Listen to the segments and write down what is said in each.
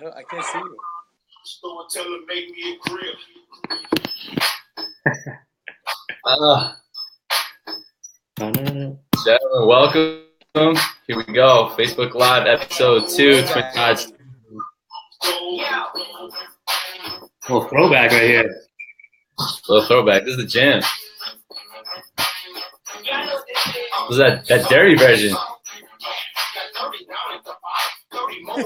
I can't see you. Storyteller make me a grill. Gentlemen, welcome. Here we go. Facebook Live episode 2. Twin Tides. Little throwback right here. Little throwback. This is the jam. This is that dairy version. I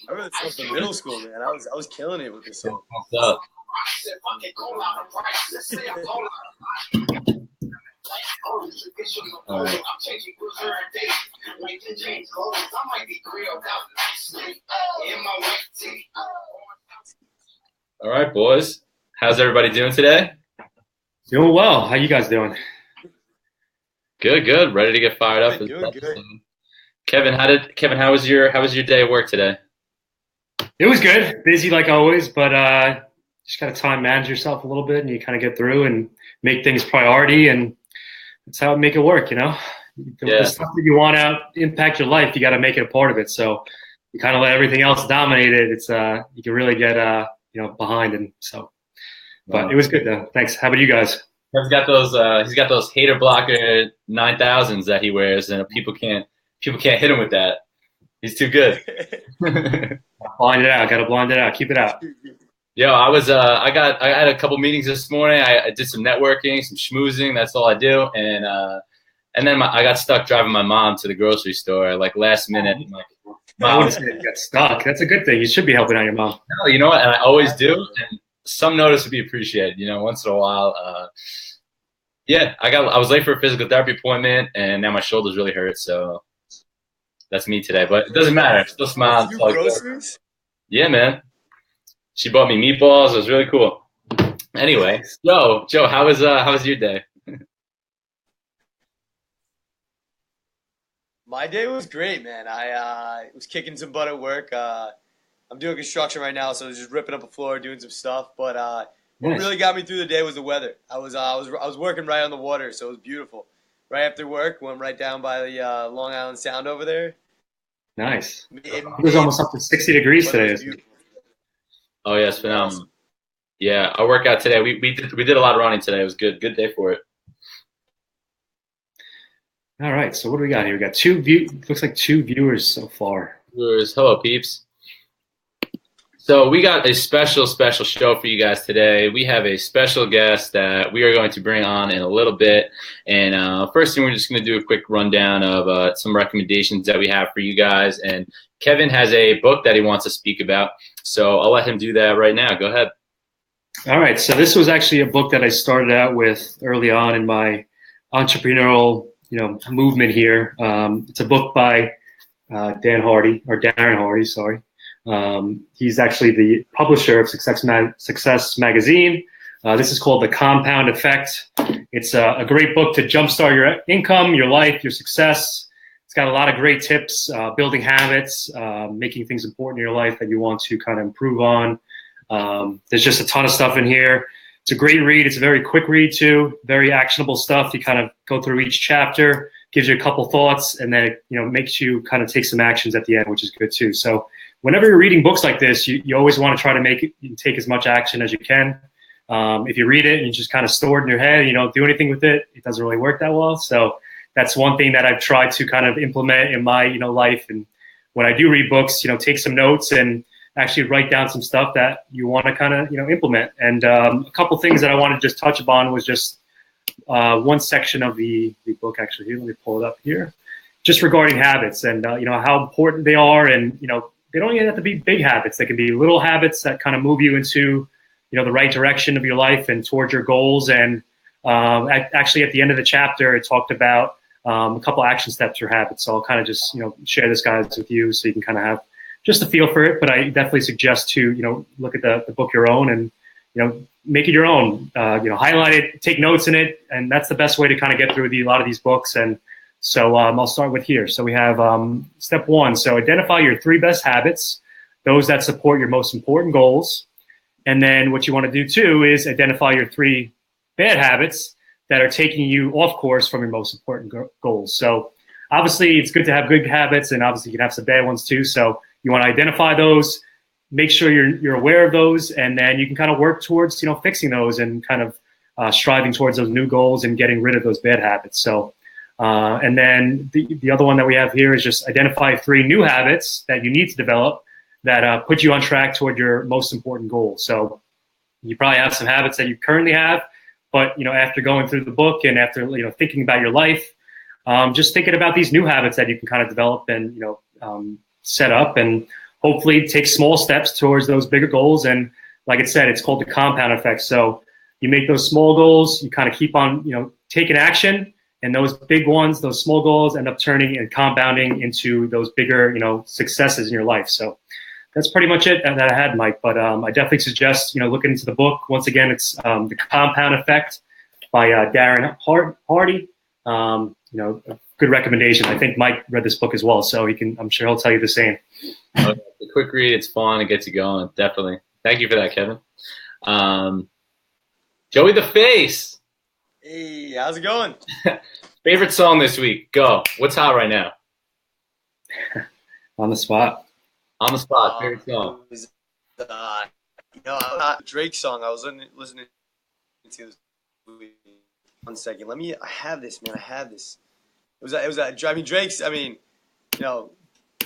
remember this song from middle school, man. I was killing it with this song. What's up? All right. All right, boys. How's everybody doing today? Doing well. How you guys doing? Good. Ready to get fired up. Good. Kevin, how was your day at work today? It was good. Busy like always, but just gotta time manage yourself a little bit, and you kind of get through and make things priority, and that's how I make it work. The stuff that you want to impact your life, you got to make it a part of it. So you kind of let everything else dominate it. It's you can really get behind, and so. But it was good though. Thanks. How about you guys? He's got those hater blocker 9000s that he wears, and people can't hit him with that. He's too good. Blind it out. Got to blind it out. Keep it out. Yo, I had a couple meetings this morning. I did some networking, some schmoozing. That's all I do. And then I got stuck driving my mom to the grocery store like last minute. I wouldn't say you got stuck. That's a good thing. You should be helping out your mom. No, you know what? And I always do. And some notice would be appreciated. Once in a while. I was late for a physical therapy appointment, and now my shoulders really hurt. So that's me today. But it doesn't matter. Still smile. Groceries? Yeah, man. She bought me meatballs. It was really cool. Anyway, Joe, how was your day? My day was great, man. I was kicking some butt at work. I'm doing construction right now, so I was just ripping up a floor, doing some stuff. But what really got me through the day was the weather. I was working right on the water, so it was beautiful. Right after work, went right down by the Long Island Sound over there. Nice. It was almost up to 60 degrees today. Oh yeah, it's phenomenal. Yeah, our workout today. We did a lot of running today. It was good. Good day for it. All right. So what do we got here? We got looks like 2 viewers so far. Viewers, hello, peeps. So we got a special show for you guys today. We have a special guest that we are going to bring on in a little bit. And first thing, we're just going to do a quick rundown of some recommendations that we have for you guys. And Kevin has a book that he wants to speak about. So I'll let him do that right now. Go ahead. All right. So this was actually a book that I started out with early on in my entrepreneurial, movement here. It's a book by Darren Hardy, sorry. He's actually the publisher of Success Magazine. This is called The Compound Effect. It's a great book to jumpstart your income, your life, your success. It's got a lot of great tips, building habits, making things important in your life that you want to kind of improve on. There's just a ton of stuff in here. It's a great read. It's a very quick read too, very actionable stuff. You kind of go through each chapter, gives you a couple thoughts, and then it makes you kind of take some actions at the end, which is good too. So whenever you're reading books like this, you always want to try to take as much action as you can. If you read it and you just kind of store it in your head, you don't do anything with it, it doesn't really work that well. So that's one thing that I've tried to kind of implement in my life. And when I do read books, take some notes and actually write down some stuff that you want to kind of implement. And a couple things that I want to just touch upon was just one section of the book. Actually, here, let me pull it up here, just regarding habits and how important they are. And they don't even have to be big habits. They can be little habits that kind of move you into the right direction of your life and towards your goals. And actually, at the end of the chapter, it talked about a couple action steps for habits. So I'll kind of just share this guys with you so you can kind of have just a feel for it. But I definitely suggest to look at the book your own and make it your own. Highlight it, take notes in it, and that's the best way to kind of get through a lot of these books. And so I'll start with here. So we have step 1. So identify your 3 best habits, those that support your most important goals. And then what you want to do too is identify your 3 bad habits that are taking you off course from your most important goals. So obviously it's good to have good habits, and obviously you can have some bad ones too. So you want to identify those, make sure you're aware of those, and then you can kind of work towards, fixing those and kind of striving towards those new goals and getting rid of those bad habits. So, and then the other one that we have here is just identify 3 new habits that you need to develop that put you on track toward your most important goals. So you probably have some habits that you currently have, but after going through the book and after thinking about your life, just thinking about these new habits that you can kind of develop and set up, and hopefully take small steps towards those bigger goals. And like I said, it's called the compound effect. So you make those small goals, you kind of keep on taking action, and those big ones, those small goals, end up turning and compounding into those bigger successes in your life. So that's pretty much it that I had, Mike. But I definitely suggest looking into the book. Once again, it's The Compound Effect by Darren Hardy. A good recommendation. I think Mike read this book as well, so I'm sure he'll tell you the same. A quick read. It's fun. It gets you going. Definitely. Thank you for that, Kevin. Joey the Face. Hey, how's it going? Favorite song this week? Go. What's hot right now? On the spot. On the spot. Favorite song. It was, Drake's song. I was listening to this movie. 1 second. I have this, man. I have this. It was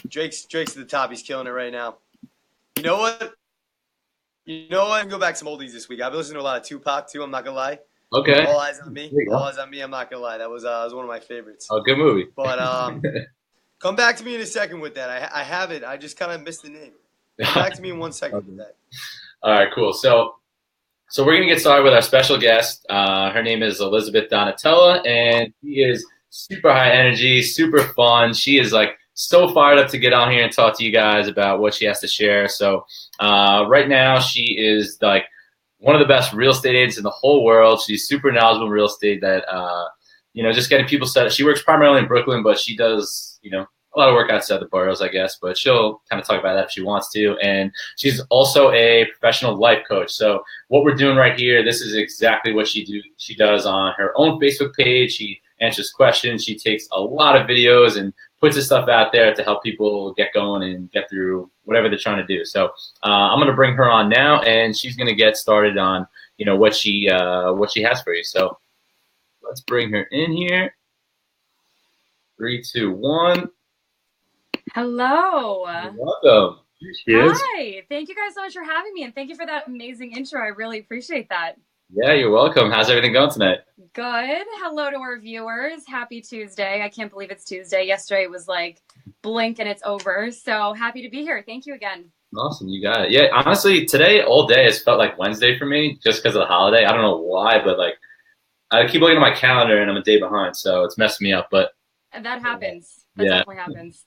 Drake's. Drake's to the top. He's killing it right now. You know what? I'm gonna go back some oldies this week. I've been listening to a lot of Tupac too. I'm not gonna lie. Okay. All Eyes on Me. All Eyes on Me. I'm not gonna lie. That was one of my favorites. Oh, good movie. But come back to me in a second with that. I have it. I just kind of missed the name. Come back to me in 1 second with that. All right, cool. So we're going to get started with our special guest. Her name is Elisabeth Donatella, and she is super high energy, super fun. She is so fired up to get on here and talk to you guys about what she has to share. So right now she is one of the best real estate agents in the whole world. She's super knowledgeable in real estate that, just getting people set up. She works primarily in Brooklyn, but she does, a lot of work outside the boroughs, I guess, but she'll kind of talk about that if she wants to. And she's also a professional life coach. So what we're doing right here, this is exactly what she does on her own Facebook page. She answers questions. She takes a lot of videos and puts this stuff out there to help people get going and get through whatever they're trying to do. So I'm going to bring her on now, and she's going to get started on, what she has for you. So let's bring her in here. 3, 2, 1. Hello. Welcome. Hi. Thank you guys so much for having me, and thank you for that amazing intro. I really appreciate that. Yeah, you're welcome. How's everything going tonight? Good. Hello to our viewers. Happy Tuesday. I can't believe it's Tuesday. Yesterday was blink and it's over. So happy to be here. Thank you again. Awesome. You got it. Yeah, honestly, today all day has felt like Wednesday for me just because of the holiday. I don't know why, but I keep looking at my calendar and I'm a day behind, so it's messing me up. But that happens. That definitely happens.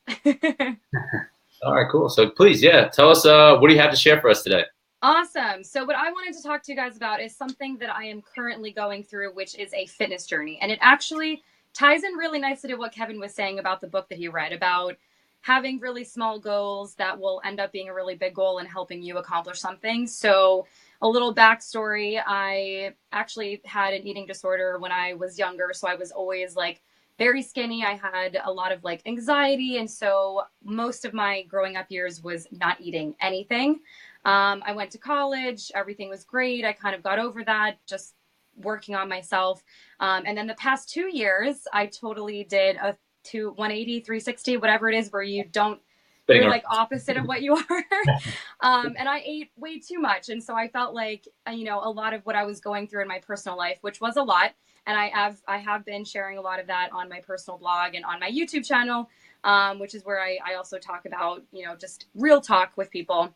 All right, cool. So please, tell us what do you have to share for us today? Awesome. So what I wanted to talk to you guys about is something that I am currently going through, which is a fitness journey. And it actually ties in really nicely to what Kevin was saying about the book that he read, about having really small goals that will end up being a really big goal and helping you accomplish something. So a little backstory, I actually had an eating disorder when I was younger. So I was always very skinny. I had a lot of anxiety. And so most of my growing up years was not eating anything. I went to college. Everything was great. I kind of got over that, just working on myself. And then the past 2 years, I totally did a 180, 360, whatever it is, where you're opposite of what you are. And I ate way too much. And so I felt a lot of what I was going through in my personal life, which was a lot. And I have been sharing a lot of that on my personal blog and on my YouTube channel, which is where I also talk about, just real talk with people.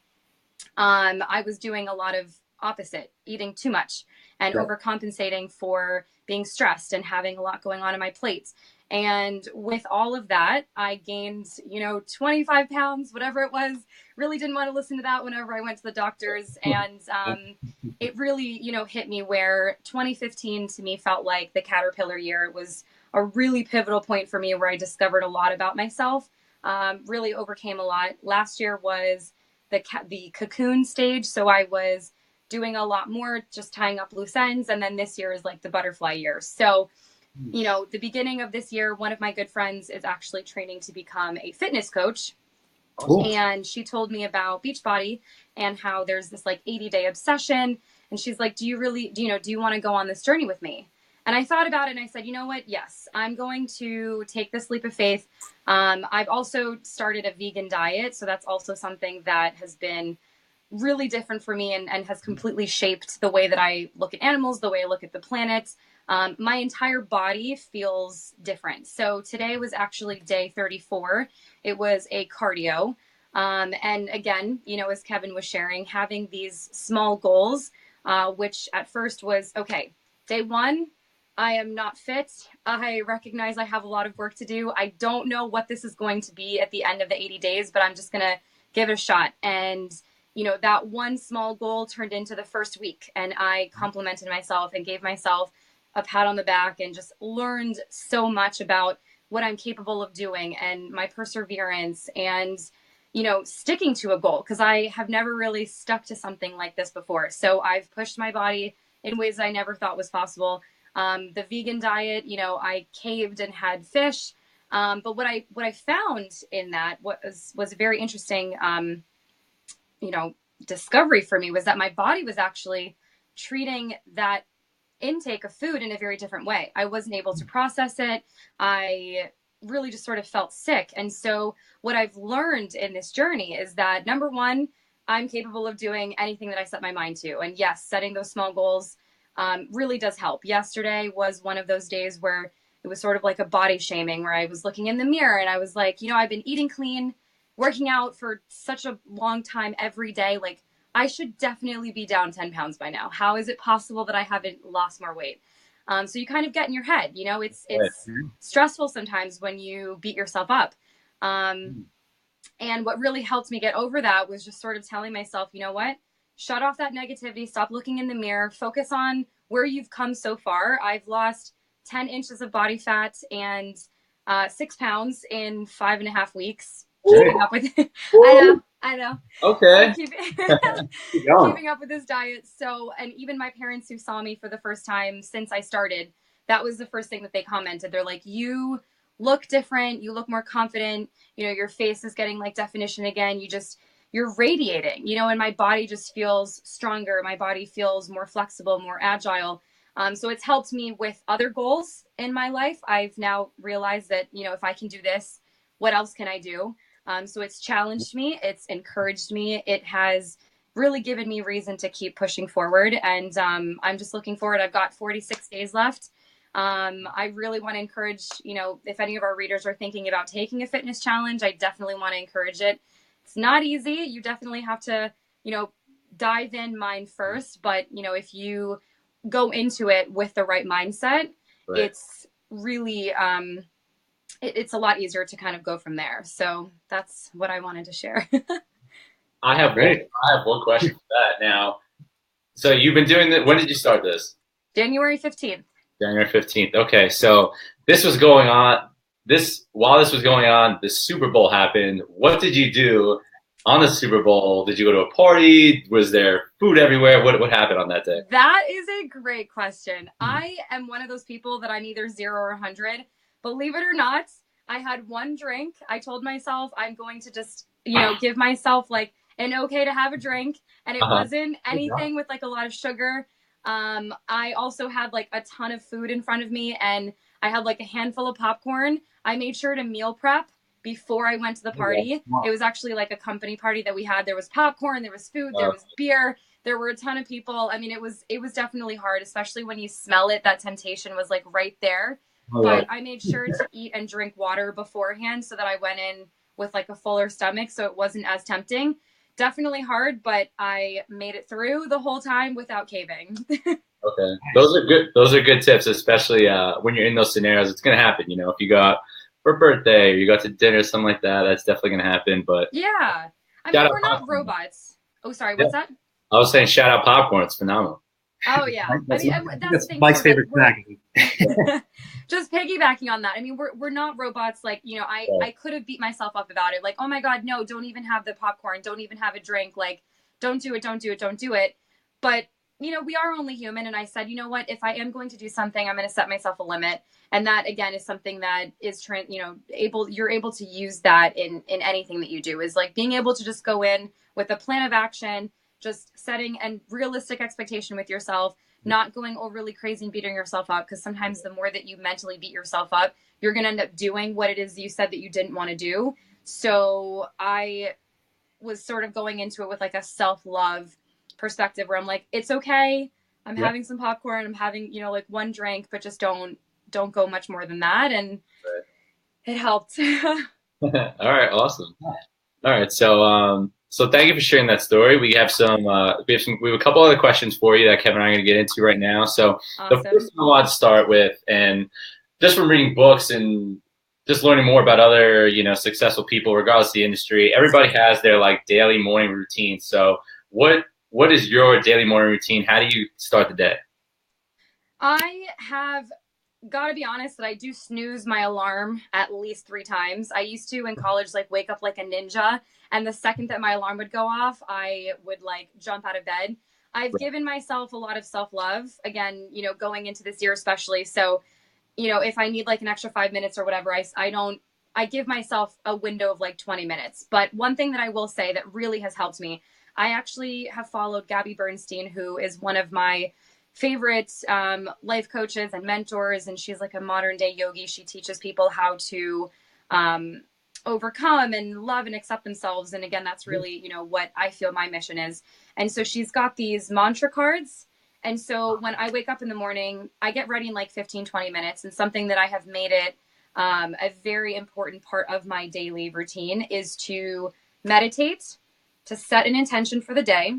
I was doing a lot of opposite, eating too much and overcompensating for being stressed and having a lot going on in my plate. And with all of that, I gained, 25 pounds, whatever it was. Really didn't want to listen to that whenever I went to the doctors. And it really, hit me where 2015 to me felt like the caterpillar year. It was a really pivotal point for me where I discovered a lot about myself, really overcame a lot. Last year was the cocoon stage. So I was doing a lot more, just tying up loose ends. And then this year is the butterfly year. So the beginning of this year, one of my good friends is actually training to become a fitness coach. Cool. And she told me about Beachbody and how there's this like 80-day obsession. And she's like, do you want to go on this journey with me? And I thought about it and I said, you know what? Yes, I'm going to take this leap of faith. I've also started a vegan diet. So that's also something that has been really different for me and has completely shaped the way that I look at animals, the way I look at the planet. My entire body feels different. So today was actually day 34. It was a cardio. And again, as Kevin was sharing, having these small goals, which at first was, okay, day 1, I am not fit. I recognize I have a lot of work to do. I don't know what this is going to be at the end of the 80 days, but I'm just going to give it a shot. And that one small goal turned into the first week, and I complimented myself and gave myself a pat on the back and just learned so much about what I'm capable of doing and my perseverance and, sticking to a goal, because I have never really stuck to something like this before. So I've pushed my body in ways I never thought was possible. The vegan diet, I caved and had fish. But what I found in that was a very interesting, discovery for me was that my body was actually treating that intake of food in a very different way. I wasn't able to process it. I really just sort of felt sick. And so what I've learned in this journey is that, number one, I'm capable of doing anything that I set my mind to. And yes, setting those small goals really does help. Yesterday was one of those days where it was sort of like a body shaming, where I was looking in the mirror and I was like, I've been eating clean, working out for such a long time every day. Like, I should definitely be down 10 pounds by now. How is it possible that I haven't lost more weight? So you kind of get in your head, it's stressful sometimes when you beat yourself up. And what really helped me get over that was just sort of telling myself, you know what? Shut off that negativity. Stop looking in the mirror. Focus on where you've come so far. I've lost 10 inches of body fat and 6 pounds in 5.5 weeks. Keeping up with it. I know. Okay. So keeping up with this diet. So, and even my parents who saw me for the first time since I started, that was the first thing that they commented. They're like, you look different. You look more confident. Your face is getting like definition again. You're radiating, and my body just feels stronger. My body feels more flexible, more agile. So it's helped me with other goals in my life. I've now realized that, if I can do this, what else can I do? So it's challenged me. It's encouraged me. It has really given me reason to keep pushing forward. And I'm just looking forward. I've got 46 days left. I really want to encourage, if any of our readers are thinking about taking a fitness challenge, I definitely want to encourage it. It's not easy. You definitely have to, dive in mind first. But, if you go into it with the right mindset, right, it's really, it's a lot easier to kind of go from there. So that's what I wanted to share. I have one question for that now. So you've been doing that. When did you start this? January 15th. January 15th. Okay. So this was going on. While this was going on, the Super Bowl happened. What did you do on the Super Bowl? Did you go to a party? Was there food everywhere? What happened on that day? That is a great question. I am one of those people that I'm either 0 or 100. Believe it or not, I had one drink. I told myself I'm going to just, give myself like an okay to have a drink. And it wasn't anything with like a lot of sugar. I also had like a ton of food in front of me, and I had like a handful of popcorn. I made sure to meal prep before I went to the party. Wow. It was actually like a company party that we had. There was popcorn, there was food, there was beer. There were a ton of people. I mean, it was definitely hard, especially when you smell it. That temptation was like right there. But I made sure to eat and drink water beforehand so that I went in with like a fuller stomach, so it wasn't as tempting. Definitely hard, but I made it through the whole time without caving. Okay, those are good tips, especially when you're in those scenarios. It's gonna happen, if you go out for a birthday or you go out to dinner, something like that. That's definitely gonna happen. But yeah, I mean, we're not robots. Oh, sorry, what's that? I was saying, shout out popcorn. It's phenomenal. Oh yeah, that's the thing. Mike's favorite snack. Just piggybacking on that. I mean, we're not robots. Like, I could have beat myself up about it. Like, oh my God, no, don't even have the popcorn. Don't even have a drink. Like, don't do it. Don't do it. Don't do it. But we are only human. And I said, you know what, if I am going to do something, I'm going to set myself a limit. And that again is something that is, you're able to use that in anything that you do, is like being able to just go in with a plan of action, just setting a realistic expectation with yourself, not going overly crazy and beating yourself up. Because sometimes the more that you mentally beat yourself up, you're going to end up doing what it is you said that you didn't want to do. So I was sort of going into it with like a self-love perspective where I'm like, it's okay. I'm having some popcorn. I'm having, like one drink, but just don't go much more than that. And it helped. All right. Awesome. All right. So thank you for sharing that story. We have we have a couple other questions for you that Kevin and I are going to get into right now. So Awesome. The first thing I want to start with, and just from reading books and just learning more about other, successful people, regardless of the industry, everybody has their like daily morning routine. So what is your daily morning routine? How do you start the day? I have got to be honest that I do snooze my alarm at least 3 times. I used to in college, like wake up like a ninja. And the second that my alarm would go off, I would like jump out of bed. I've given myself a lot of self-love, again, going into this year especially. So, if I need like an extra 5 minutes or whatever, I give myself a window of like 20 minutes. But one thing that I will say that really has helped me, I actually have followed Gabby Bernstein, who is one of my favorite life coaches and mentors. And she's like a modern day yogi. She teaches people how to overcome and love and accept themselves. And again, that's really, what I feel my mission is. And so she's got these mantra cards. And so when I wake up in the morning, I get ready in like 15, 20 minutes. And something that I have made it a very important part of my daily routine is to meditate, to set an intention for the day.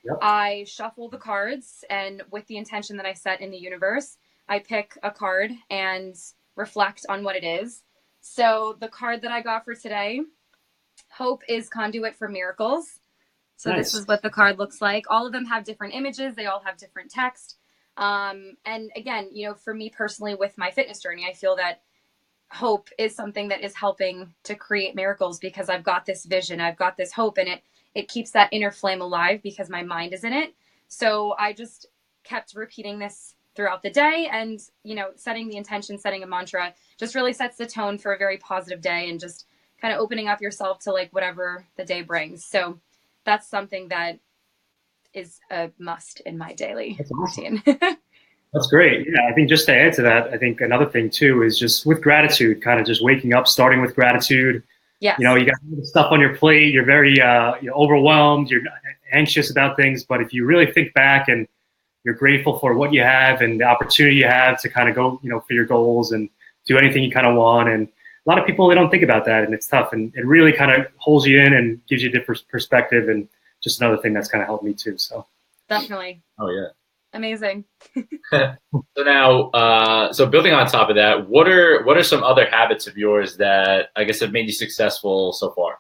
Yep. I shuffle the cards, and with the intention that I set in the universe, I pick a card and reflect on what it is. So the card that I got for today, Hope is Conduit for Miracles. So nice. This is what the card looks like. All of them have different images. They all have different text. And again, for me personally with my fitness journey, I feel that hope is something that is helping to create miracles because I've got this vision. I've got this hope, and it keeps that inner flame alive because my mind is in it. So I just kept repeating this throughout the day, and, setting the intention, setting a mantra just really sets the tone for a very positive day, and just kind of opening up yourself to like whatever the day brings. So that's something that is a must in my daily routine. That's great. Yeah, I think just to add to that, I think another thing too is just with gratitude, kind of just waking up, starting with gratitude. Yes. You got stuff on your plate. You're very you're overwhelmed. You're anxious about things. But if you really think back and you're grateful for what you have and the opportunity you have to kind of go, for your goals and do anything you kind of want. And a lot of people, they don't think about that, and it's tough. And it really kind of holds you in and gives you a different perspective. And just another thing that's kind of helped me too. So definitely. Oh yeah. Amazing. So now, so building on top of that, what are some other habits of yours that I guess have made you successful so far?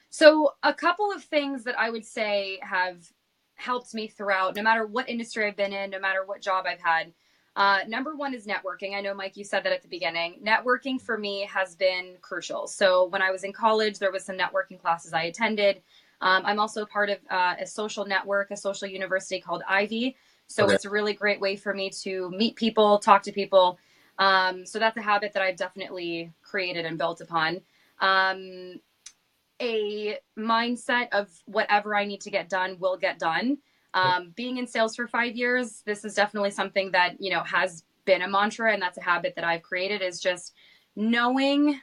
So a couple of things that I would say have helped me throughout, no matter what industry I've been in, no matter what job I've had. Number one is networking. I know, Mike, you said that at the beginning. Networking for me has been crucial. So when I was in college, there was some networking classes I attended. I'm also part of a social network, a social university called Ivy. So It's a really great way for me to meet people, talk to people. So that's a habit that I've definitely created and built upon. A mindset of whatever I need to get done will get done. Being in sales for 5 years, this is definitely something that, has been a mantra, and that's a habit that I've created, is just knowing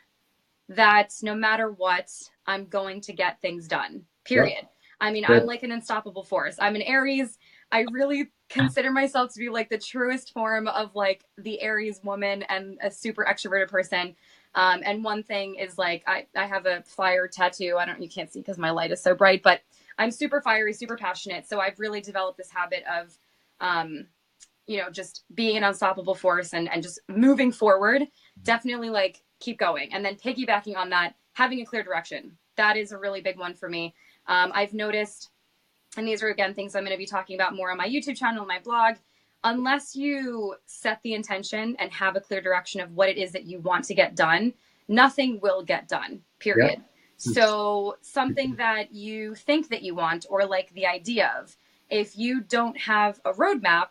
that no matter what, I'm going to get things done, period. Yep. I mean, I'm like an unstoppable force. I'm an Aries. I really consider myself to be like the truest form of like the Aries woman and a super extroverted person. And one thing is like, I have a fire tattoo. You can't see because my light is so bright, but I'm super fiery, super passionate. So I've really developed this habit of, just being an unstoppable force and just moving forward. Definitely like keep going. And then piggybacking on that, having a clear direction. That is a really big one for me. I've noticed, and these are again things I'm going to be talking about more on my YouTube channel, my blog, unless you set the intention and have a clear direction of what it is that you want to get done, nothing will get done, period. Yep. So something that you think that you want or like the idea of, if you don't have a roadmap,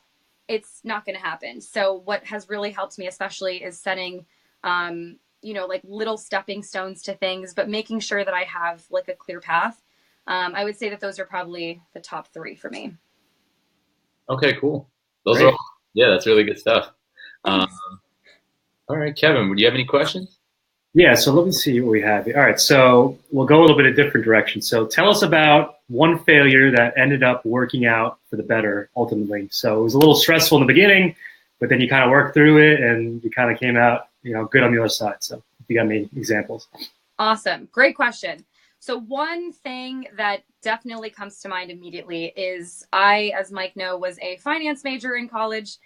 it's not going to happen. So what has really helped me especially is setting, like little stepping stones to things, but making sure that I have like a clear path. I would say that those are probably the top 3 for me. Okay, cool. Those Great. are all, yeah, that's really good stuff. All Thanks. right, Kevin, do you have any questions? Yeah, so let me see what we have here. All right, so we'll go a little bit of different direction. So tell us about one failure that ended up working out for the better ultimately. So it was a little stressful in the beginning, but then you kind of worked through it and you kind of came out, good on the other side. So if you got any examples. Awesome. Great question. So one thing that definitely comes to mind immediately is I, as Mike was a finance major in college.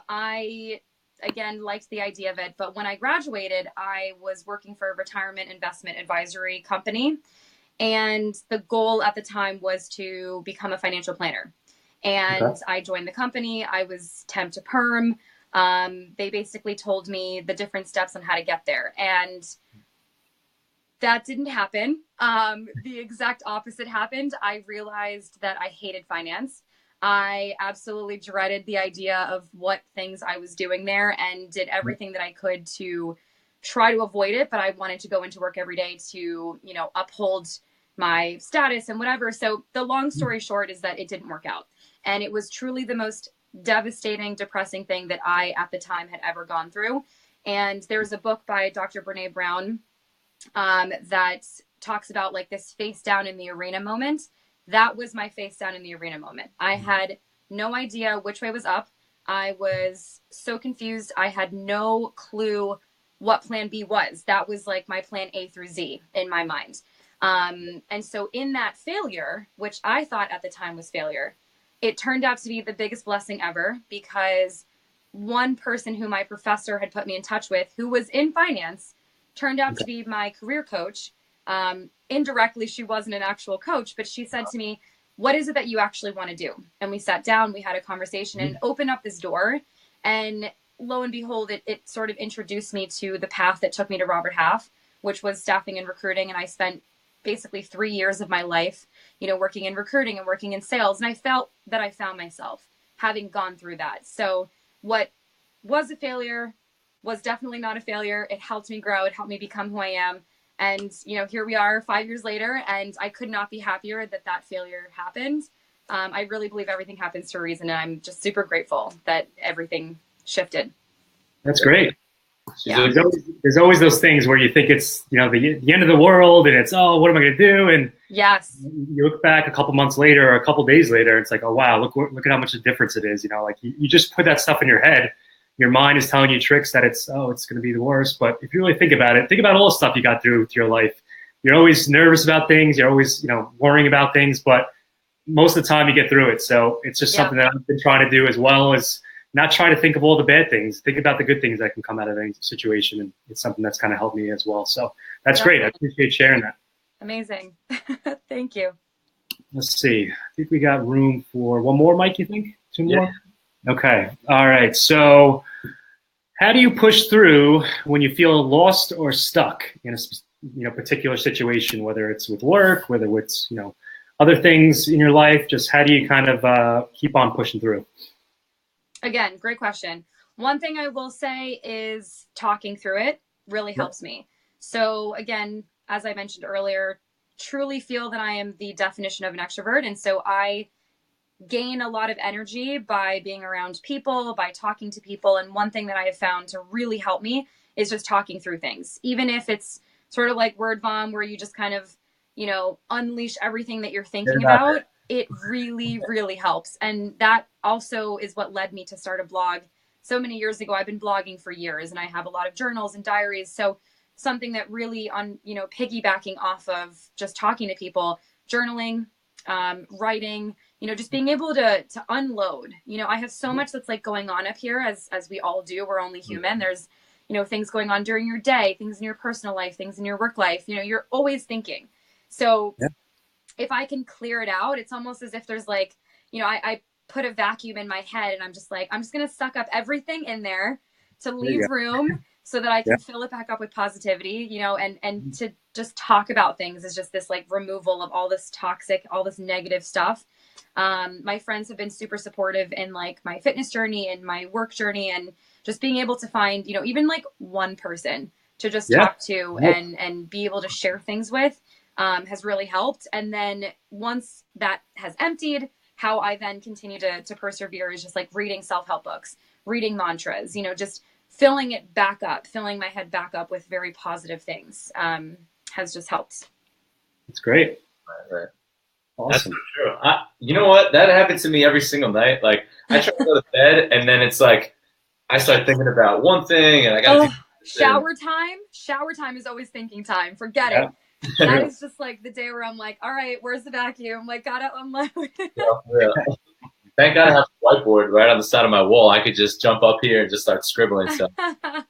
I, again, liked the idea of it. But when I graduated, I was working for a retirement investment advisory company. And the goal at the time was to become a financial planner. And Okay. I joined the company. I was temp to perm. They basically told me the different steps on how to get there. And that didn't happen. The exact opposite happened. I realized that I hated finance. I absolutely dreaded the idea of what things I was doing there and did everything that I could to try to avoid it. But I wanted to go into work every day to, uphold my status and whatever. So the long story short is that it didn't work out. And it was truly the most devastating, depressing thing that I at the time had ever gone through. And there's a book by Dr. Brene Brown that talks about like this face down in the arena moment. That was my face down in the arena moment. I had no idea which way was up. I was so confused. I had no clue what plan B was. That was like my plan A through Z in my mind. And so in that failure, which I thought at the time was failure, it turned out to be the biggest blessing ever, because one person who my professor had put me in touch with, who was in finance, turned out to be my career coach. Indirectly, she wasn't an actual coach, but she said to me, what is it that you actually want to do? And we sat down, we had a conversation, and opened up this door. And lo and behold, it sort of introduced me to the path that took me to Robert Half, which was staffing and recruiting. And I spent basically 3 years of my life, working in recruiting and working in sales. And I felt that I found myself having gone through that. So what was a failure was definitely not a failure. It helped me grow. It helped me become who I am. And, here we are 5 years later, and I could not be happier that that failure happened. I really believe everything happens for a reason, and I'm just super grateful that everything shifted. That's great. Yeah. There's always those things where you think it's, the end of the world, and it's, oh, what am I going to do? And yes, you look back a couple months later or a couple days later, it's like, oh, wow, look at how much a difference it is. Like you just put that stuff in your head. Your mind is telling you tricks that it's going to be the worst. But if you really think about it, think about all the stuff you got through your life. You're always nervous about things. You're always, worrying about things. But most of the time you get through it. So it's just something that I've been trying to do, as well as not try to think of all the bad things. Think about the good things that can come out of any situation. And it's something that's kind of helped me as well. So that's great. I appreciate sharing that. Amazing. Thank you. Let's see. I think we got room for one more, Mike, you think? 2 more? Okay. All right. So how do you push through when you feel lost or stuck in a particular situation, whether it's with work, whether it's, other things in your life? Just how do you kind of keep on pushing through? Again, great question. One thing I will say is talking through it really helps me. So again, as I mentioned earlier, truly feel that I am the definition of an extrovert. And so I gain a lot of energy by being around people, by talking to people. And one thing that I have found to really help me is just talking through things, even if it's sort of like word bomb, where you just kind of, unleash everything that you're thinking about. It really, really helps. And that also is what led me to start a blog so many years ago. I've been blogging for years, and I have a lot of journals and diaries. So something that really piggybacking off of just talking to people, journaling, writing, just being able to unload. I have so much that's like going on up here, as we all do. We're only human. There's, things going on during your day, things in your personal life, things in your work life. You're always thinking. So if I can clear it out, it's almost as if there's like, I put a vacuum in my head, and I'm just going to suck up everything in there to leave room so that I can fill it back up with positivity, and to just talk about things is just this like removal of all this toxic, all this negative stuff. My friends have been super supportive in like my fitness journey and my work journey, and just being able to find, even like one person to just talk to and be able to share things with has really helped. And then once that has emptied, how I then continue to persevere is just like reading self-help books, reading mantras, just filling it back up, filling my head back up with very positive things has just helped. It's great. Right. Awesome. That's true. You know what? That happens to me every single night. Like I try to go to bed, and then it's like I start thinking about one thing, and I got to shower time. Shower time is always thinking time. Forget it. That is just like the day where I'm like, all right, where's the vacuum? Like, gotta unload. Thank God I have a whiteboard right on the side of my wall. I could just jump up here and just start scribbling stuff. That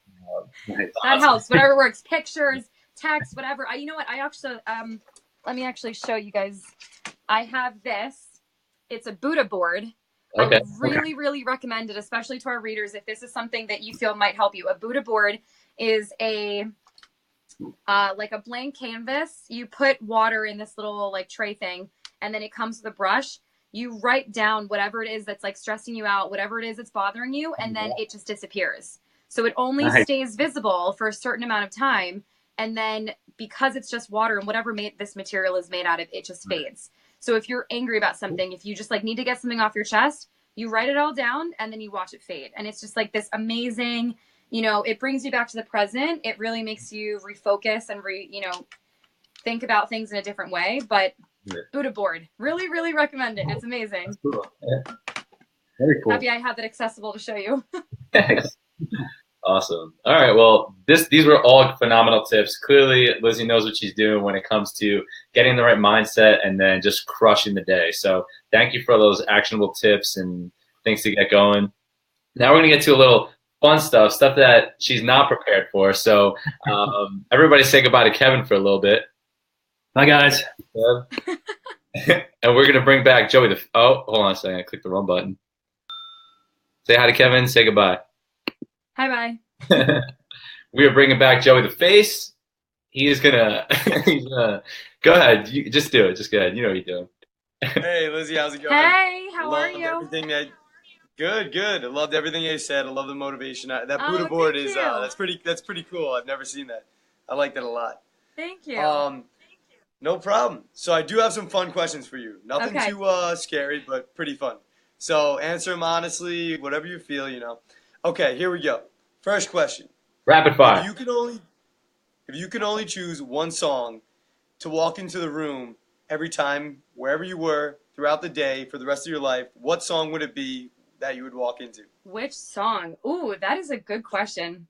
helps. Whatever works. Pictures, text, whatever. You know what? I actually, let me actually show you guys. I have this. It's a Buddha board. Okay. I would really recommend it, especially to our readers, if this is something that you feel might help you. A Buddha board is like a blank canvas. You put water in this little like tray thing, and then it comes with a brush. You write down whatever it is that's like stressing you out, whatever it is that's bothering you, and then it just disappears. So it only stays visible for a certain amount of time, and then because it's just water and whatever this material is made out of, it just fades. So if you're angry about something, if you just like need to get something off your chest, you write it all down and then you watch it fade. And it's just like this amazing, it brings you back to the present. It really makes you refocus and think about things in a different way. But Buddha board, really recommend it. It's amazing. Cool. Yeah. Very cool. Happy I have that accessible to show you. Thanks. Awesome. All right. Well, these were all phenomenal tips. Clearly, Lizzie knows what she's doing when it comes to getting the right mindset and then just crushing the day. So thank you for those actionable tips and things to get going. Now we're going to get to a little fun stuff that she's not prepared for. So everybody say goodbye to Kevin for a little bit. Bye, guys. And we're going to bring back Joey. Oh, hold on a second. I clicked the wrong button. Say hi to Kevin. Say goodbye. Hi, bye. We are bringing back Joey the Face. He's gonna go ahead. You just do it. Just go ahead. You know what you're doing. Hey, Lizzie, how's it going? Hey, how are you? Good. I loved everything you said. I love the motivation. That Buddha board is that's pretty cool. I've never seen that. I like that a lot. Thank you. No problem. So I do have some fun questions for you. Nothing too scary, but pretty fun. So answer them honestly, whatever you feel. Okay, here we go. First question. Rapid fire. If you could only choose one song to walk into the room every time, wherever you were, throughout the day, for the rest of your life, what song would it be that you would walk into? Which song? Ooh, that is a good question.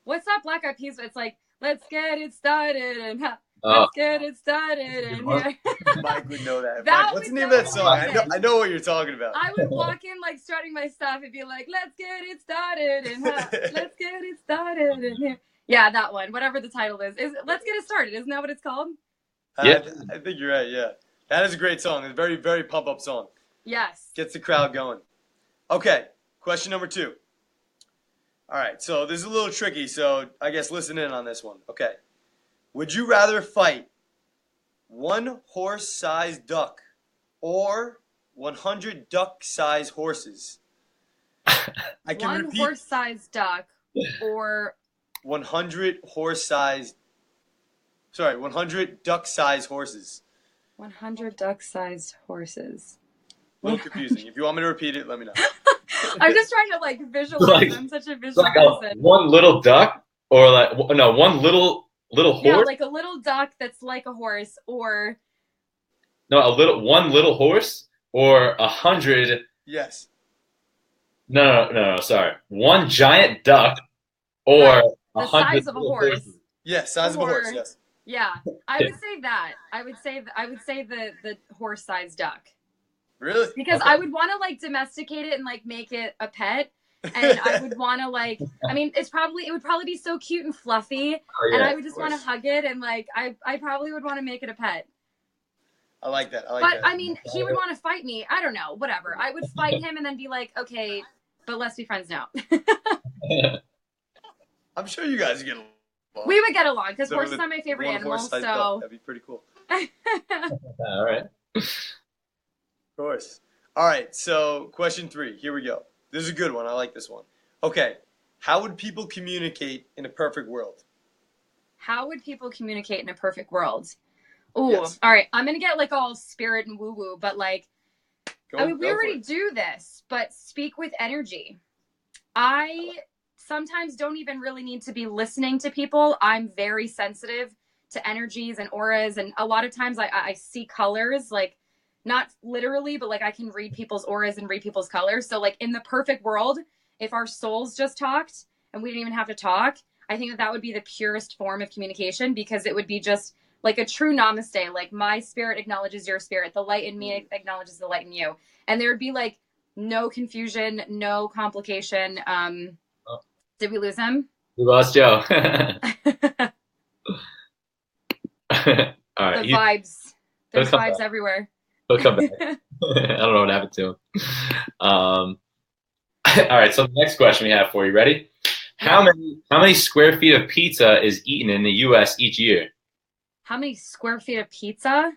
What's that Black Eyed Peas? It's like, let's get it started and let's get it started and here. Mike would know that. Mike, what's the name of that song? I know what you're talking about. I would walk in like strutting my stuff and be like, let's get it started and let's get it started and here. Yeah, that one. Whatever the title is Let's Get It Started. Isn't that what it's called? Yeah. I think you're right, yeah. That is a great song. It's a very, very pump-up song. Yes. Gets the crowd going. Okay, question number 2. All right, so this is a little tricky, so I guess listen in on this one. Okay. Would you rather fight one horse-sized duck or 100 duck-sized horses? I can one repeat. Horse-sized duck or 100 duck-sized horses. 100 duck-sized horses. A little confusing. If you want me to repeat it, let me know. I'm just trying to like visualize. I'm such a visual person. One little duck or one little horse? Yeah, like a little duck that's like a horse, or one little horse or 100. Yes. No, sorry. One giant duck or the size of a horse. Horses. Yes, size of a horse, yes. Yeah. I would say that. I would say the horse-sized duck. Really? Because I would want to like domesticate it and like make it a pet. And I would want to like, I mean, it would probably be so cute and fluffy, and I would just want to hug it, and like, I probably would want to make it a pet. I like that. But I mean, he would want to fight me. I don't know, whatever. I would fight him and then be like, okay, but let's be friends now. I'm sure you guys get We would get along because So horses with are my favorite one animal. horse-sized So buck, that'd be pretty cool. All right. Of course. All right, so question 3. Here we go. This is a good one. I like this one. Okay, how would people communicate in a perfect world? how would people communicate in a perfect world? Ooh, Yes. all right. I'm gonna get like all spirit and woo woo, but like, Go, I mean, we go for already it. do this, but speak with energy. I sometimes don't even really need to be listening to people. I'm very sensitive to energies and auras, and a lot of times I see colors, like not literally, but like I can read people's auras and read people's colors. So like in the perfect world, if our souls just talked and we didn't even have to talk, I think that would be the purest form of communication because it would be just like a true namaste. Like my spirit acknowledges your spirit, the light in me acknowledges the light in you, and there would be like no confusion, no complication. Did we lose him? We lost Joe. All The right. vibes. There's come vibes back. everywhere. He'll come back. I don't know what happened to him. All right. So the next question we have for you. Ready? How many square feet of pizza is eaten in the U.S. each year? How many square feet of pizza?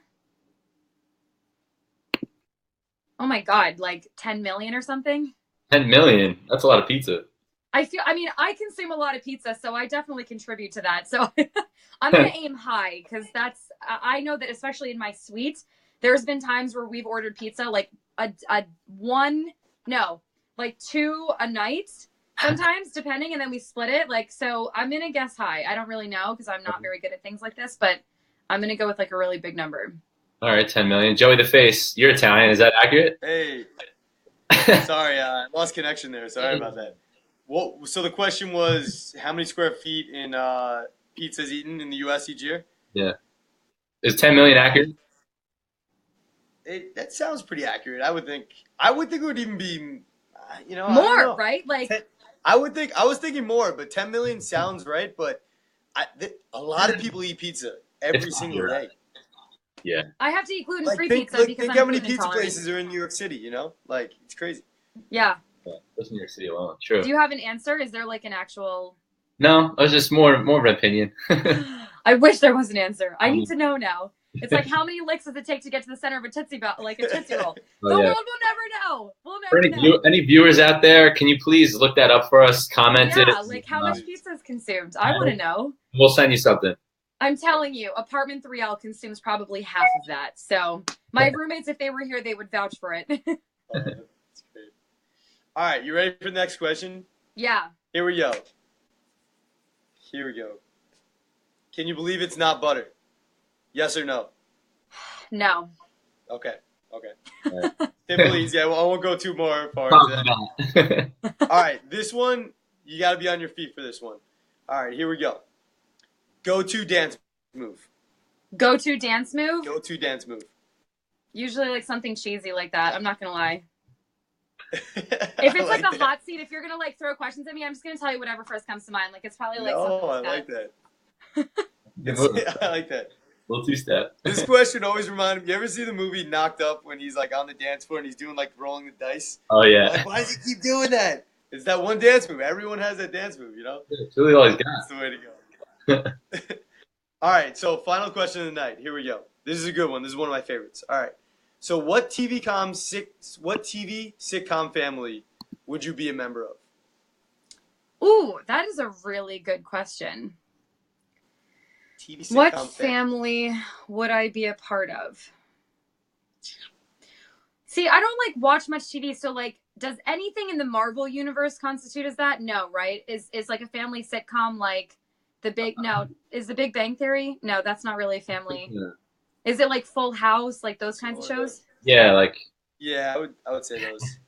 Oh my God, like 10 million or something? 10 million. That's a lot of pizza. I mean, I consume a lot of pizza, so I definitely contribute to that. So I'm going to aim high because I know that especially in my suite, there's been times where we've ordered pizza like like 2 a night sometimes, depending, and then we split it. Like, so I'm going to guess high. I don't really know because I'm not very good at things like this, but I'm going to go with like a really big number. All right, 10 million. Joey the Face, you're Italian. Is that accurate? Hey, sorry, I lost connection there. Sorry about that. Well, so the question was, how many square feet in pizza is eaten in the U.S. each year? Yeah. Is 10 million accurate? That sounds pretty accurate. I would think it would even be, I don't More, know. right? Like, I was thinking more, but 10 million sounds right. But a lot of people eat pizza every single day. Yeah. I have to eat gluten-free Think pizza because I'm how many gluten pizza intolerant. places are in New York City, Like, it's crazy. Yeah. Just New York City alone. True. Do you have an answer? Is there like an actual? No, it was just more of an opinion. I wish there was an answer. I need to know now. It's like how many licks does it take to get to the center of a Tootsie Roll? Like a Tootsie Roll. Oh, The yeah. world will never know. We'll For never know. any viewers out there, can you please look that up for us? Comment it. Yeah, like how much pizza is consumed? I want to know. We'll send you something. I'm telling you, apartment 3L consumes probably half of that. So my roommates, if they were here, they would vouch for it. That's great. All right, you ready for the next question? Yeah. Here we go. Can you believe it's not butter? Yes or no? No. Okay. Right. Simple, easy. I won't go too more far into that. All right, this one, you got to be on your feet for this one. All right, here we go. Go-to dance move. Go-to dance move? Go-to dance move. Usually like something cheesy like that. I'm not going to lie. If It's like a hot seat, if you're going to like throw questions at me, I'm just going to tell you whatever first comes to mind. Like it's probably like something like I like that. I like that. Little two-step. This question always reminded me. You ever see the movie Knocked Up when he's like on the dance floor and he's doing like rolling the dice? Oh, yeah. Like, why does he keep doing that? It's that one dance move. Everyone has that dance move, It's really all he's got. That's the way to go. All right, so final question of the night. Here we go. This is a good one. This is one of my favorites. All right. So what TV sitcom family would you be a member of? Ooh, that is a really good question. TV sitcom What family would I be a part of? See, I don't like watch much TV, so like, does anything in the Marvel universe constitute as that? No, right? Is like a family sitcom like is the Big Bang Theory? No, that's not really a family. Yeah. Is it like Full House, like those kinds of shows? Yeah, like. Yeah, I would say those.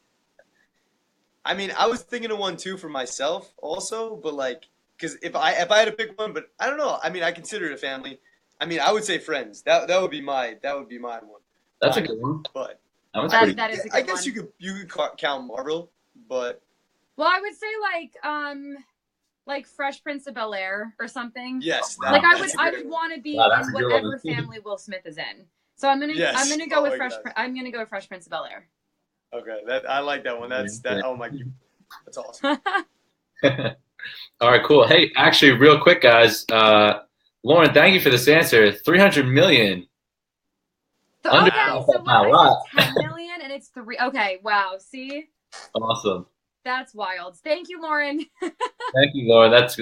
I mean, I was thinking of one too for myself also, but like, because if I had to pick one, but I don't know. I mean, I consider it a family. I mean, I would say Friends. That would be my one. That's a good one. But That That is a good I guess one. you could count Marvel, but Well, I would say like Fresh Prince of Bel-Air or something. yes, Like I that's a would great one. want to be Wow, that's in a good whatever one. family Will Smith is in. So I'm gonna Yes. go Oh with my God. I'm gonna go with Fresh Prince of Bel-Air. Okay, I like that one. That's that. Oh my, that's awesome. All right, cool. Hey, actually, real quick, guys. Lauren, thank you for this answer. 300 million. Okay, so a lot. 10 million and it's 3. Okay, wow. See? Awesome. That's wild. Thank you, Lauren. Thank you, Lauren. That's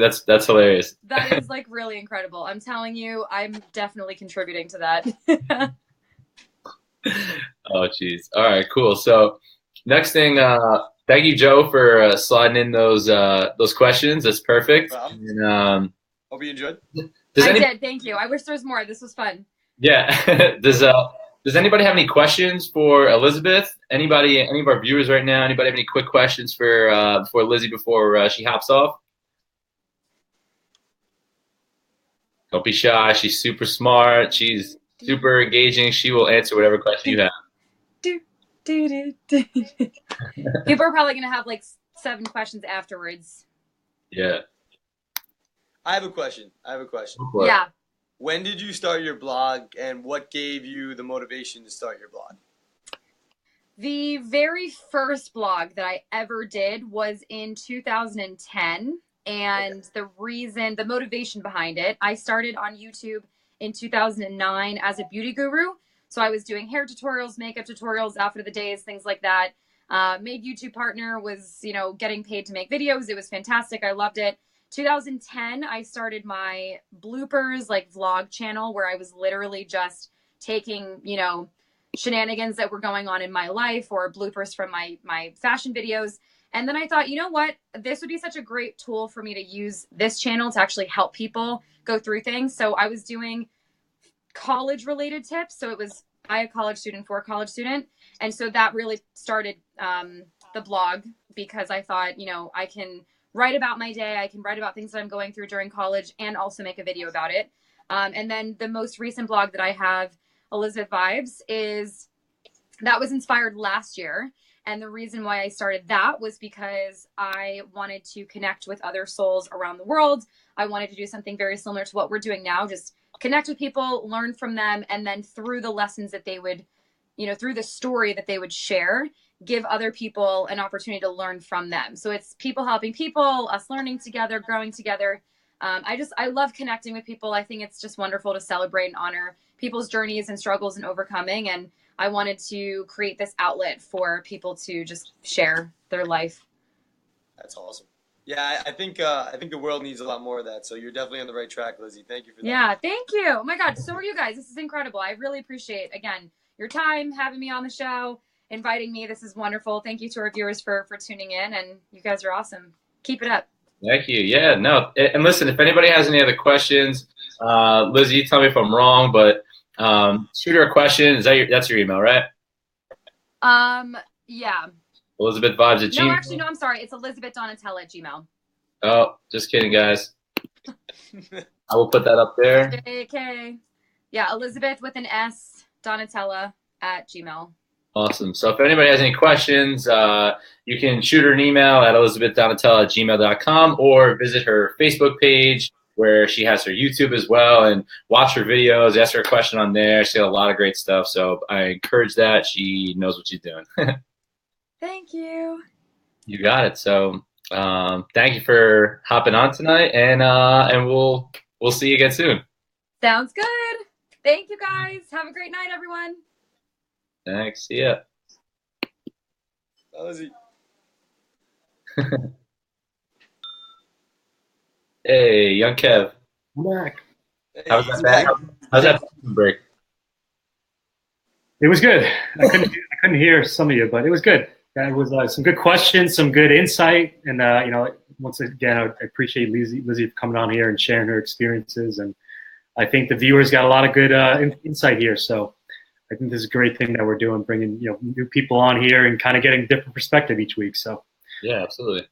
hilarious. That is like really incredible. I'm telling you, I'm definitely contributing to that. Oh, jeez. All right, cool. So, next thing, thank you, Joe, for sliding in those questions. That's perfect. Wow. And, Hope you enjoyed. I did. Thank you. I wish there was more. This was fun. Yeah. Does anybody have any questions for Elisabeth? Any of our viewers right now? Anybody have any quick questions for Lizzie before she hops off? Don't be shy. She's super smart. She's super engaging. She will answer whatever question you have. People are probably going to have like 7 questions afterwards. Yeah. I have a question. Yeah. When did you start your blog, and what gave you the motivation to start your blog? The very first blog that I ever did was in 2010. And the motivation behind it, I started on YouTube in 2009 as a beauty guru. So I was doing hair tutorials, makeup tutorials, outfit of the days, things like that. Made YouTube partner, was, getting paid to make videos. It was fantastic. I loved it. 2010, I started my bloopers, like vlog channel, where I was literally just taking, shenanigans that were going on in my life or bloopers from my fashion videos. And then I thought, you know what? This would be such a great tool for me to use this channel to actually help people go through things. So I was doing college related tips. So it was by a college student for a college student. And so that really started the blog, because I thought, I can write about my day. I can write about things that I'm going through during college and also make a video about it. And then the most recent blog that I have, Elisabeth Vibes, that was inspired last year. And the reason why I started that was because I wanted to connect with other souls around the world. I wanted to do something very similar to what we're doing now, just connect with people, learn from them, and then through the lessons that they would, through the story that they would share, give other people an opportunity to learn from them. So it's people helping people, us learning together, growing together. I love connecting with people. I think it's just wonderful to celebrate and honor people's journeys and struggles and overcoming. And I wanted to create this outlet for people to just share their life. That's awesome. Yeah, I think the world needs a lot more of that. So you're definitely on the right track, Lizzie. Thank you for that. Yeah, thank you. Oh my God, so are you guys. This is incredible. I really appreciate, again, your time, having me on the show, inviting me. This is wonderful. Thank you to our viewers for tuning in, and you guys are awesome. Keep it up. Thank you. Yeah, no. And listen, if anybody has any other questions, Lizzie, tell me if I'm wrong, but shoot her a question. That's your email, right? Yeah. Elisabeth Vibes at Gmail. No, actually, no, I'm sorry. It's Elisabeth Donatella at Gmail. Oh, just kidding, guys. I will put that up there. JK. Yeah, Elisabeth with an S, Donatella at Gmail. Awesome. So if anybody has any questions, you can shoot her an email at elisabethdonatella@gmail.com or visit her Facebook page, where she has her YouTube as well, and watch her videos, ask her a question on there. She got a lot of great stuff, so I encourage that. She knows what she's doing. Thank you. You got it. So thank you for hopping on tonight, and we'll see you again soon. Sounds good. Thank you, guys. Have a great night, everyone. Thanks. See ya. That was it. Hey, young Kev. I'm back. How's that break? It was good. I couldn't hear some of you, but it was good. It was some good questions, some good insight, and once again, I appreciate Lizzie coming on here and sharing her experiences, and I think the viewers got a lot of good insight here. So I think this is a great thing that we're doing, bringing new people on here and kind of getting a different perspective each week. So yeah, absolutely.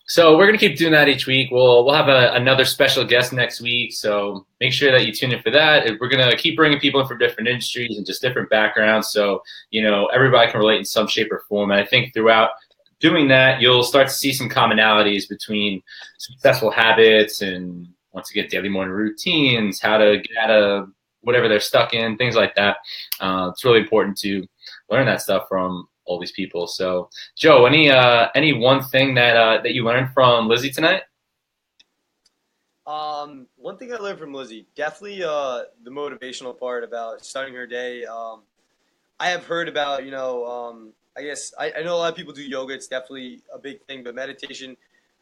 So we're gonna keep doing that each week. We'll have another special guest next week. So make sure that you tune in for that. We're gonna keep bringing people in from different industries and just different backgrounds. So everybody can relate in some shape or form. And I think throughout doing that, you'll start to see some commonalities between successful habits and, once again, daily morning routines, how to get out of whatever they're stuck in, things like that. It's really important to learn that stuff from all these people. So, Joe, any one thing that you learned from Lizzie tonight? One thing I learned from Lizzie, definitely the motivational part about starting her day. I have heard about, I guess I know a lot of people do yoga. It's definitely a big thing, but meditation,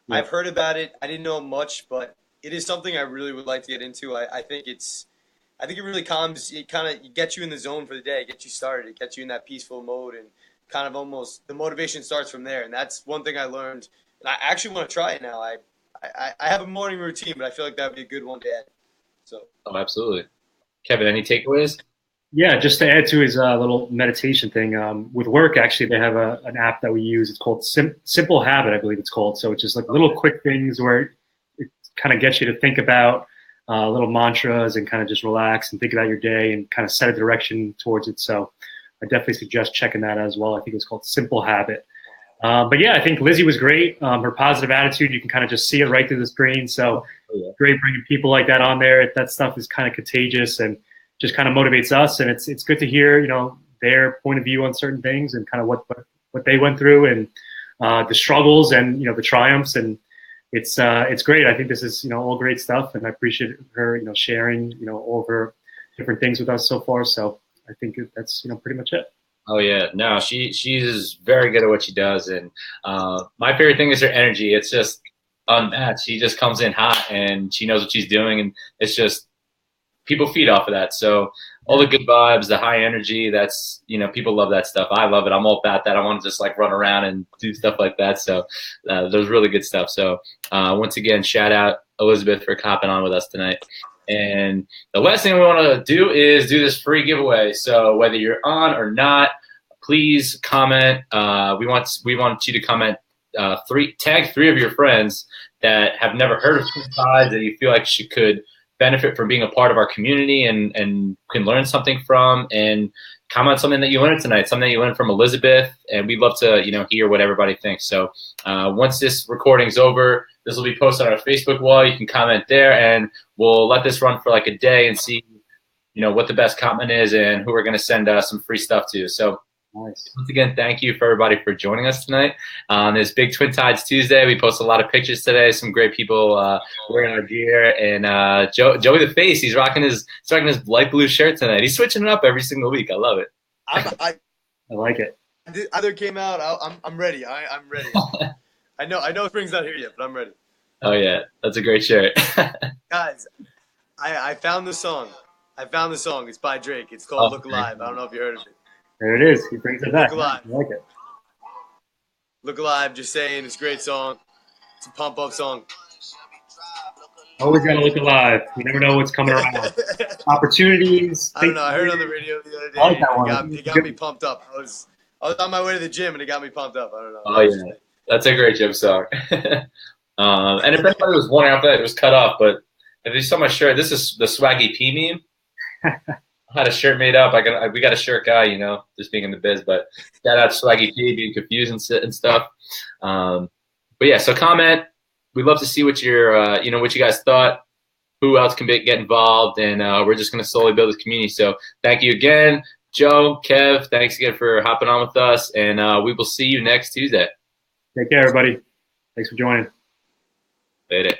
Yeah. I've heard about it. I didn't know much, but it is something I really would like to get into. I think it really calms, it kind of gets you in the zone for the day, gets you started, it gets you in that peaceful mode, and kind of almost the motivation starts from there. And that's one thing I learned, and I actually want to try it now. I have a morning routine, but I feel like that would be a good one to add. So. Oh, absolutely. Kevin, any takeaways? Yeah, just to add to his little meditation thing, with work, actually, they have an app that we use. It's called Simple Habit, I believe it's called. So it's just like little quick things where it kind of gets you to think about little mantras and kind of just relax and think about your day and kind of set a direction towards it. So I definitely suggest checking that out as well. I think it's called Simple Habit. But yeah, I think Lizzie was great. Her positive attitude, you can kind of just see it right through the screen. So great bringing people like that on there. That stuff is kind of contagious and just kind of motivates us. And it's good to hear, their point of view on certain things and kind of what they went through and the struggles and, the triumphs. And it's great. I think this is, all great stuff. And I appreciate her, sharing, all of her different things with us so far. So I think that's, pretty much it. Oh yeah, no, she's very good at what she does, and my favorite thing is her energy. It's just unmatched. She just comes in hot, and she knows what she's doing, and it's just people feed off of that. So all the good vibes, the high energy, that's people love that stuff. I love it. I'm all about that. I want to just like run around and do stuff like that. So there's really good stuff. So once again, shout out Elisabeth for hopping on with us tonight. And the last thing we want to do is do this free giveaway. So whether you're on or not, please comment. We want you to comment tag 3 of your friends that have never heard of Twin Tides that you feel like she could benefit from being a part of our community and can learn something from, and comment something that you learned tonight, something that you learned from Elisabeth, and we'd love to hear what everybody thinks. So once this recording's over, this will be posted on our Facebook wall. You can comment there, and we'll let this run for like a day and see what the best comment is and who we're going to send some free stuff to. So nice. Once again, thank you for everybody for joining us tonight on this big Twin Tides Tuesday. We posted a lot of pictures today. Some great people wearing our gear, and Joey the Face, he's rocking his light blue shirt tonight. He's switching it up every single week. I love it. I like it. Either came out. I'm ready. I'm ready. I know spring's not here yet, but I'm ready. Oh yeah, that's a great shirt. Guys, I found the song. It's by Drake. It's called Look Alive. I don't know if you heard of it. There it is. He brings it back. Look Alive. I like it. Look Alive. Just saying, it's a great song. It's a pump up song. Always gotta look alive. You never know what's coming around. Opportunities. I don't know. I heard it on the radio the other day. I like that one. It got me pumped up. I was on my way to the gym and it got me pumped up. I don't know. Oh yeah, that's a great gym song. And if anybody was wondering after that, it was cut off. But if you saw my shirt, this is the Swaggy P meme. I had a shirt made up. We got a shirt guy, just being in the biz. But shout out Swaggy P, being confused and stuff. But yeah, so comment. We'd love to see what what you guys thought. Who else can get involved? And we're just going to slowly build this community. So thank you again, Joe, Kev. Thanks again for hopping on with us. And we will see you next Tuesday. Take care, everybody. Thanks for joining. Later.